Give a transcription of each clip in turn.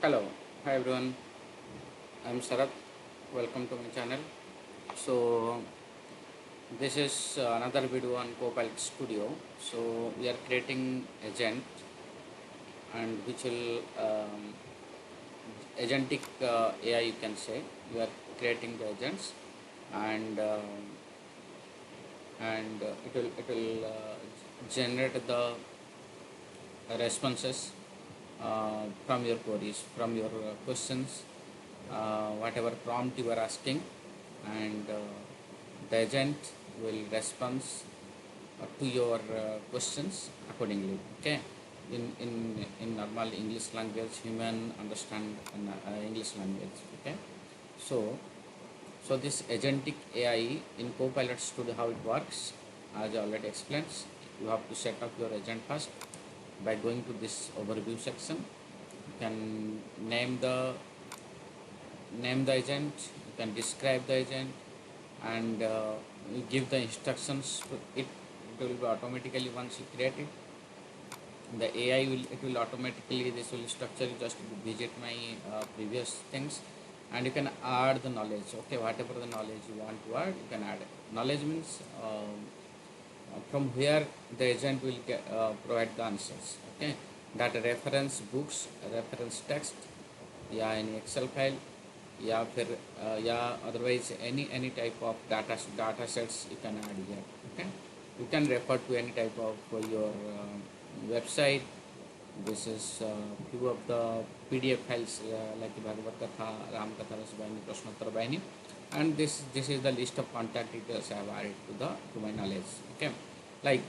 Hello, hi everyone. I'm Sarath. Welcome to my channel. So this is another video on Copilot Studio. So we are creating agent and which will agentic AI, you can say. We are creating the agents and it will generate the responses from your queries, from your questions, whatever prompt you are asking, and the agent will respond to your questions accordingly. Okay, in normal English language, human understand English language. Okay, so this agentic AI in Copilot Studio, how it works, as I already explained, you have to set up your agent first by going to this overview section. You can name the agent, you can describe the agent, and you give the instructions to it. It will be automatically, once you create it, the AI will automatically, this will structure you just to visit my previous things, and you can add the knowledge. Okay, whatever the knowledge you want to add, you can add it. Knowledge means from where the agent will provide the answers. Okay, that reference books, reference text, या any Excel file, या फिर या otherwise any type of data sets you can add here. Okay, you can refer to any type of your website. This is few of the PDF files like Bhagavad Katha, Ram Katha, Rasbani, Prashnottar Baini, and this is the list of contact details I have added to my knowledge. Okay, like,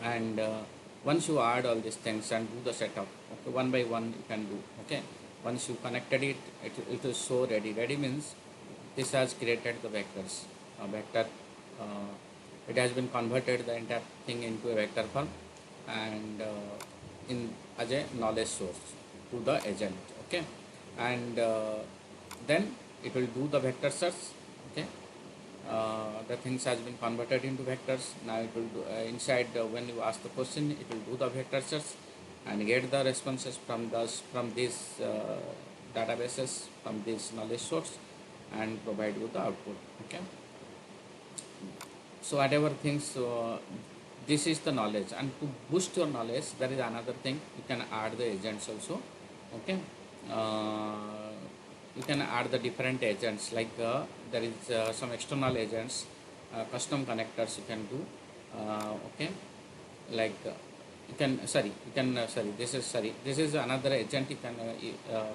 and once you add all these things and do the setup, okay, one by one you can do. Okay, once you connected it, it is so ready means this has created the vectors. Vector, uh, it has been converted the entire thing into a vector form, and in as a knowledge source to the agent. Okay, and then it will do the vector search. Okay, the things has been converted into vectors. Now it will do, inside when you ask the question, it will do the vector search and get the responses from these databases, from this knowledge source, and provide you the output. Okay, so whatever things, this is the knowledge, and to boost your knowledge, there is another thing, you can add the agents also. Okay, uh, you can add the different agents, like there is some external agents, custom connectors you can do. Okay, like this is another agent. You can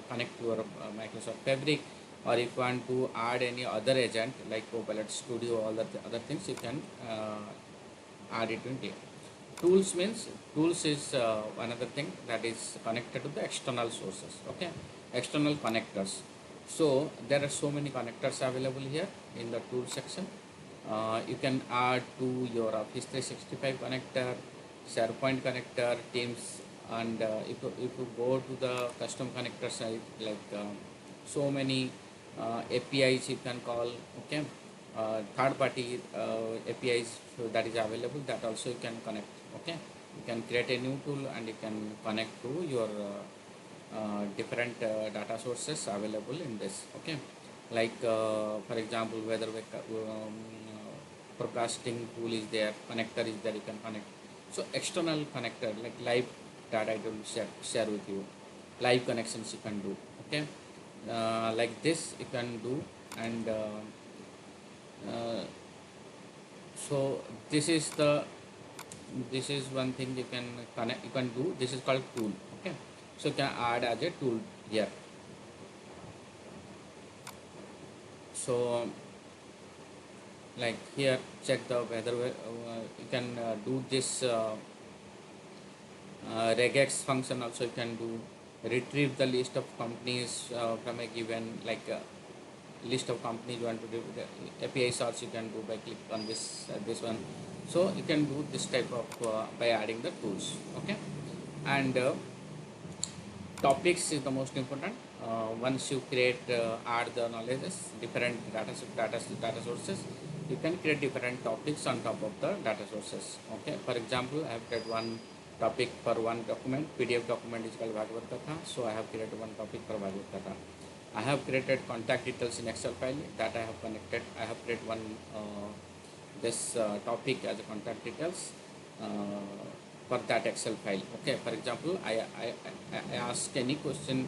connect your Microsoft Fabric, or if you want to add any other agent like Copilot Studio, all the other things, you can add it in here. Tools means, tools is another thing that is connected to the external sources. Okay, external connectors. So there are so many connectors available here in the tool section. You can add to your Office 365 connector, SharePoint connector, Teams, and if you go to the custom connector side, like so many APIs you can call. Okay, third party APIs that is available, that also you can connect. Okay, you can create a new tool and you can connect to your different data sources available in this. Okay, like for example, whether forecasting tool is there, connector is there, you can connect. So external connector like live data, it will share with you. Live connections you can do. Okay, like this you can do, and uh, so this is one thing you can connect, you can do. This is called tool. Okay, so you can add as a tool here. So like here, check the whether you can do this regex function also. You can do retrieve the list of companies from a given, like list of companies you want to do. The API source you can do by click on this one. So you can do this type of by adding the tools. Okay, and topics is the most important. Once you create add the knowledges, different data sources, you can create different topics on top of the data sources. Okay, for example, I have created one topic for one document. PDF document is called Bhagavad Katha. So I have created one topic for Bhagavad Katha. I have created contact details in Excel file that I have connected. I have created one this topic as a contact details for that Excel file. Okay, for example, I ask any question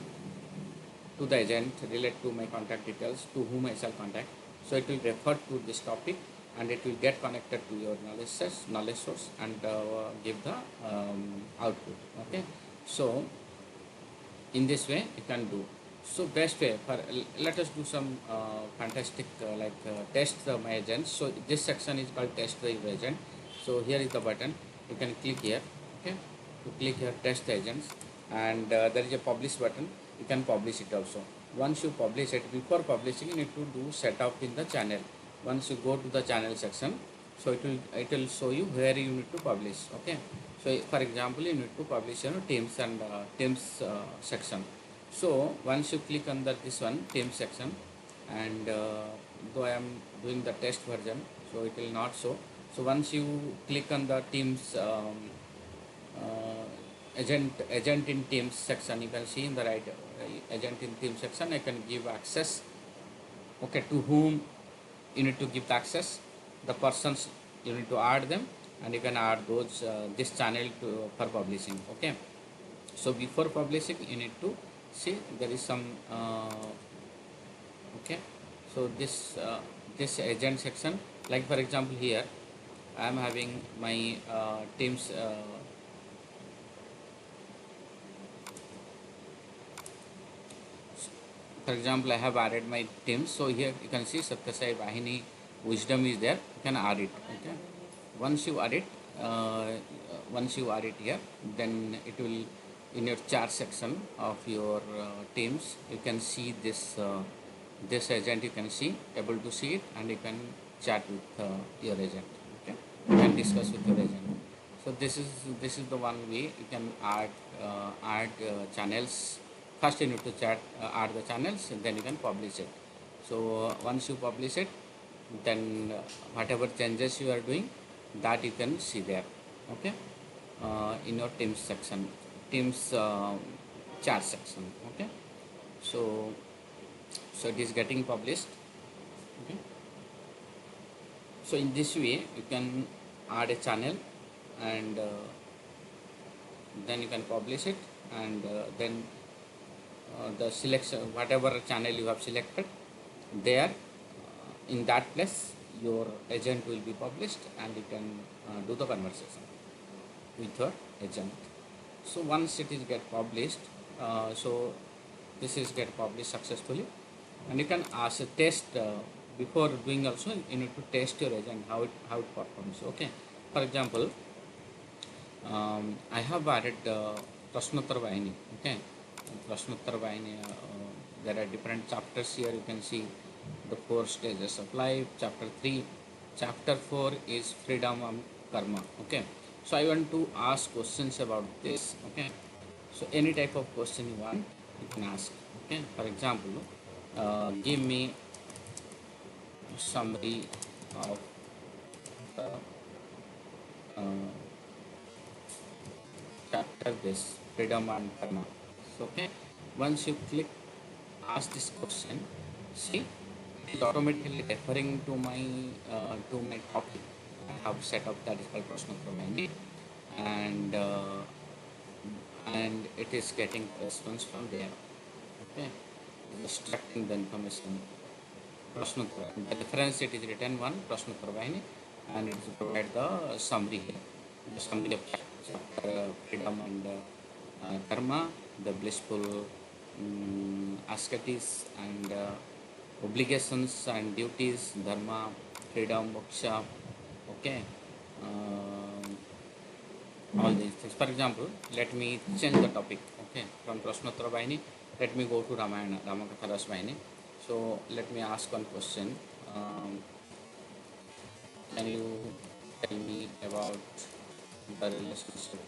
to the agent relate to my contact details to whom I shall contact. So it will refer to this topic and it will get connected to your knowledge source and give the output. Okay, so in this way you can do. So best way for let us do some fantastic test my agent. So this section is called test the agent. So here is the button, you can click here. Okay, to click here test the agents, and there is a publish button, you can publish it also. Once you publish it, before publishing you need to do setup in the channel. Once you go to the channel section, so it will show you where you need to publish. Okay, so for example you need to publish teams and teams section. So once you click under this one team section, and though I am doing the test version, so it will not show. So once you click on the teams agent in teams section, you can see in the right agent in team section I can give access. Okay, to whom you need to give access, the persons you need to add them, and you can add those this channel for publishing. Okay, so before publishing you need to see there is some okay, so this agent section, like for example here I am having my teams for example I have added my teams. So here you can see Satyasai Vahini Wisdom is there, you can add it. Okay, once you add it here, then it will in your chat section of your teams you can see this this agent, you can see able to see it, and you can chat with your agent. Okay, you can discuss with your agent. So this is the one way you can add channels. First you need to add the channels, and then you can publish it. So once you publish it, then whatever changes you are doing, that you can see there. Okay, in your teams section, teams chat section. Okay, so it is getting published. Okay, so in this way you can add a channel, and then you can publish it, and then the selection whatever channel you have selected there, in that place your agent will be published, and you can do the conversation with your agent. So once it is get published, so this is get published successfully, and you can ask a test before doing also you need to test your agent how it performs. Okay, for example I have added Prashnottar Vahini. Okay, Prashnottar Vahini, there are different chapters here, you can see the 4 stages of life. Chapter 3, chapter 4 is freedom and karma. Okay, so I want to ask questions about this. Okay, so any type of question you want you can ask. Okay, for example give me summary of the chapter this freedom and karma. So okay, once you click ask this question, see it is automatically referring to my topic I have set up, that is called Prashnottar, and it is getting response from there. Okay, extracting the information. Prashnottar, the reference it is written one Prashnottar Vahini, and it is provide the summary here, the summary of chapter freedom and karma, the blissful ascetics and obligations and duties, dharma, freedom, moksha. Okay, all these things. For example, let me change the topic. Okay, from Prashnottar Vahini, let me go to Ramayana, Ramakatha Ras Vahini. So let me ask one question. Can you tell me about the relationship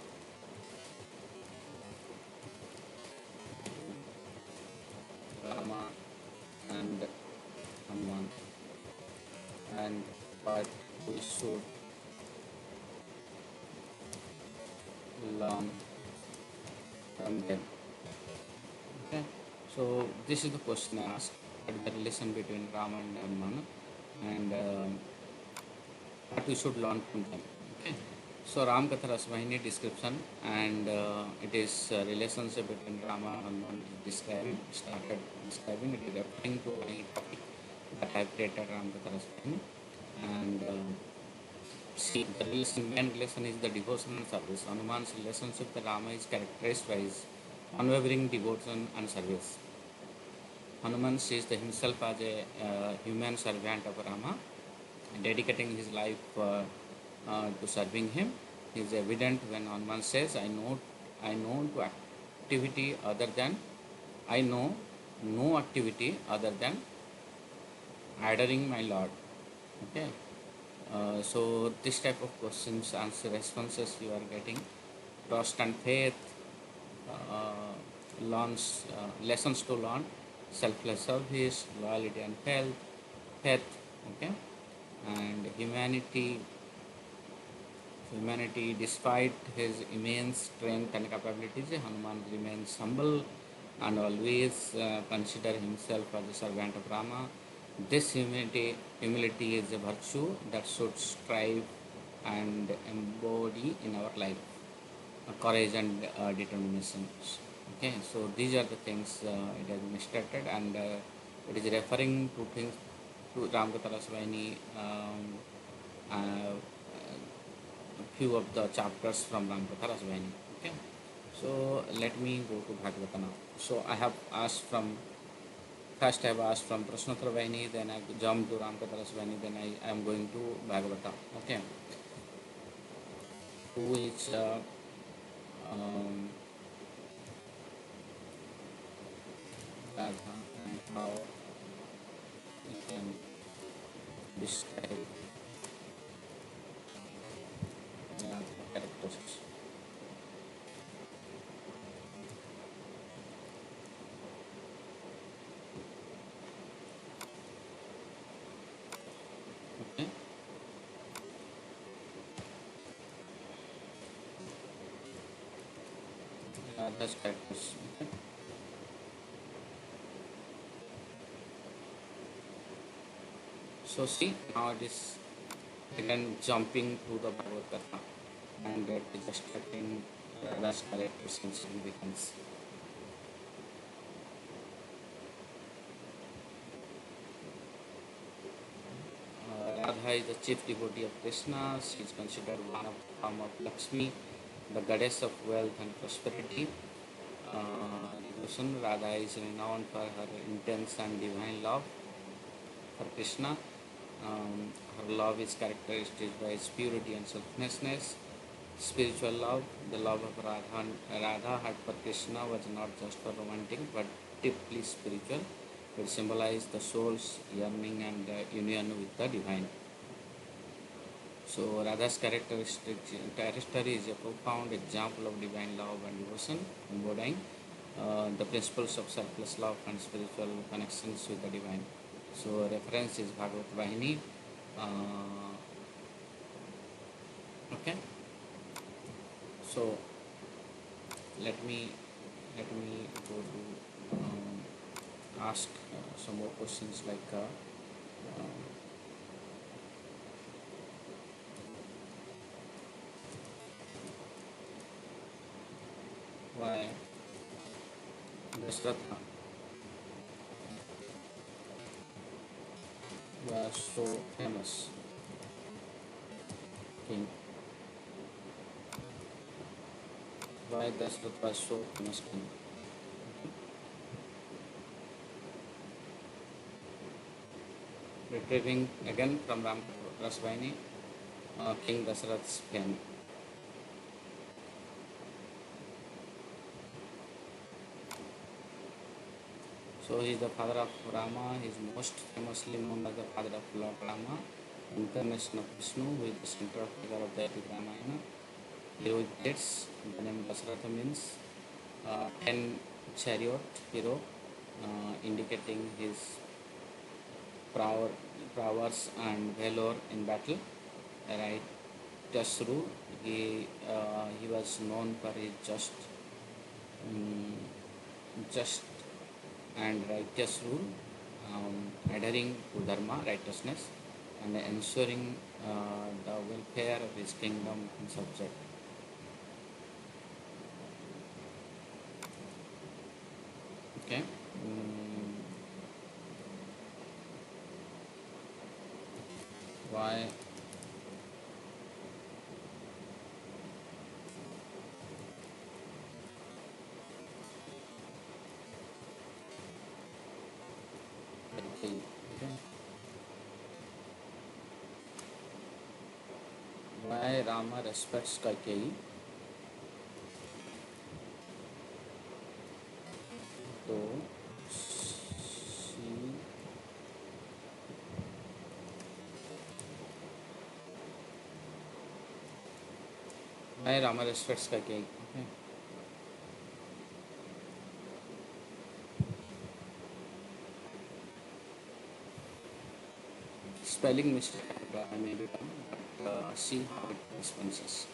Rama and Hanuman, and what we should learn from them. Okay, so this is the question asked: what is the relation between Rama and Hanuman, and what we should learn from them. Okay, so Ram Katha Rasvahini description, and it is relationship between Rama and Hanuman is started describing. It is referring to a topic that I have created, Ram Katha Rasvahini, and see, the main relation is the devotion and service. Hanuman's relationship with Rama is characterized by his unwavering devotion and service. Hanuman sees himself as a human servant of Rama, dedicating his life to serving him. It is evident when Hanuman says, I know to activity other than, I know no activity other than adoring my Lord." Okay. So this type of questions, answer, responses you are getting: trust and faith, lessons to learn, selfless service, loyalty and faith. Okay, and humanity, despite his immense strength and capabilities, Hanuman remains humble and always consider himself as a servant of Rama. This humility is a virtue that should strive and embody in our life, courage and determination. Okay, so these are the things it has been stated, and it is referring to things to Ramkatha Rasvahini, a few of the chapters from Ramkatha Rasvahini. Okay, so let me go to Bhagavata now. So I have asked from first I have asked from Prashnottara Vahini, then I jumped to Ramkatha Rasvahini, then I am going to Bhagavata. Okay, who is um, Radha and how we can describe Radha characters. Okay, Radha's characters. Okay, so see, now it is again jumping to the Bhagavad Gita, and it is just getting Radha's characters and significance. Radha is the chief devotee of Krishna. She is considered one of the form of Lakshmi, the goddess of wealth and prosperity. Devotion: Radha is renowned for her intense and divine love for Krishna. Her love is characterized by its purity and selflessness. Spiritual love: the love of Radha had for Krishna was not just for romantic but deeply spiritual. It symbolized the soul's yearning and union with the divine. So Radha's character is a profound example of divine love and devotion, embodying the principles of selfless love and spiritual connections with the divine. So reference is Bhagavad Vahini. Okay. So let me go to ask some more questions like why Dasratha was so famous king. Why Dasratha was so famous king. Retrieving again from Ram Rasvahini, King Dasratha's fame. So he is the father of Rama. He is most famously known as the father of Lord Rama, incarnation of Vishnu, who is the central figure of the epic Ramayana. Heroic dates. The name Dasratha means 10 chariot hero, indicating his prowess and valor in battle. Right, Tasru, he was known for his just mm, just and righteous rule, adhering to dharma, righteousness, and ensuring the welfare of his kingdom and subject. Okay. Why? Okay. Okay. Why Rama respects Kaikeyi? So she why Rama respects Kaikeyi? Okay. Spelling mistake may become, but see how it responses.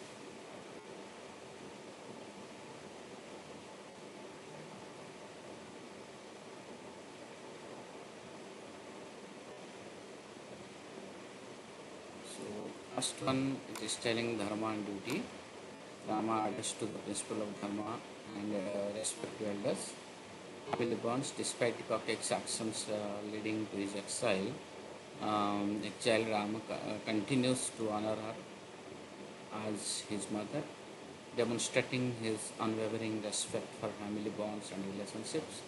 So first one it is telling dharma and duty. Rama adheres to the principle of dharma and respect to elders. Happily bonds despite Kakek's actions leading to his exile. Exiled Rama continues to honor her as his mother, demonstrating his unwavering respect for family bonds and relationships.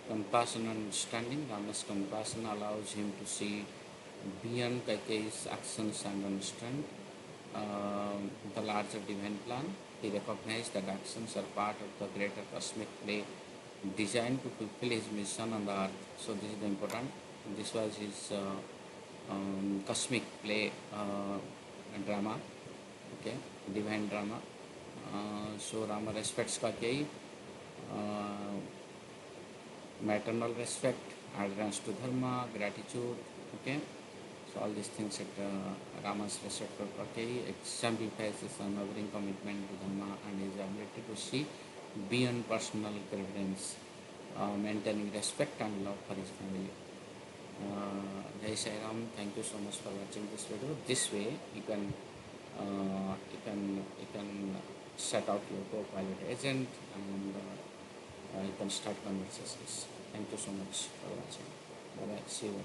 Compassion and understanding. Rama's compassion allows him to see beyond Kaikeyi's actions and understand the larger divine plan. He recognized that actions are part of the greater cosmic play designed to fulfill his mission on the earth. So this is the important. This was his cosmic play drama. Okay, divine drama. So Rama respects Kaikeyi, uh, maternal respect, adherence to dharma, gratitude. Okay, so all these things that Rama's respect for Kaikeyi exemplifies his unwavering commitment to dharma and his ability to see beyond personal preference, maintaining respect and love for his family. Jai Sai Ram, thank you so much for watching this video. This way you can set out your Copilot agent and you can start conversations. Thank you so much for watching. Bye bye. See you.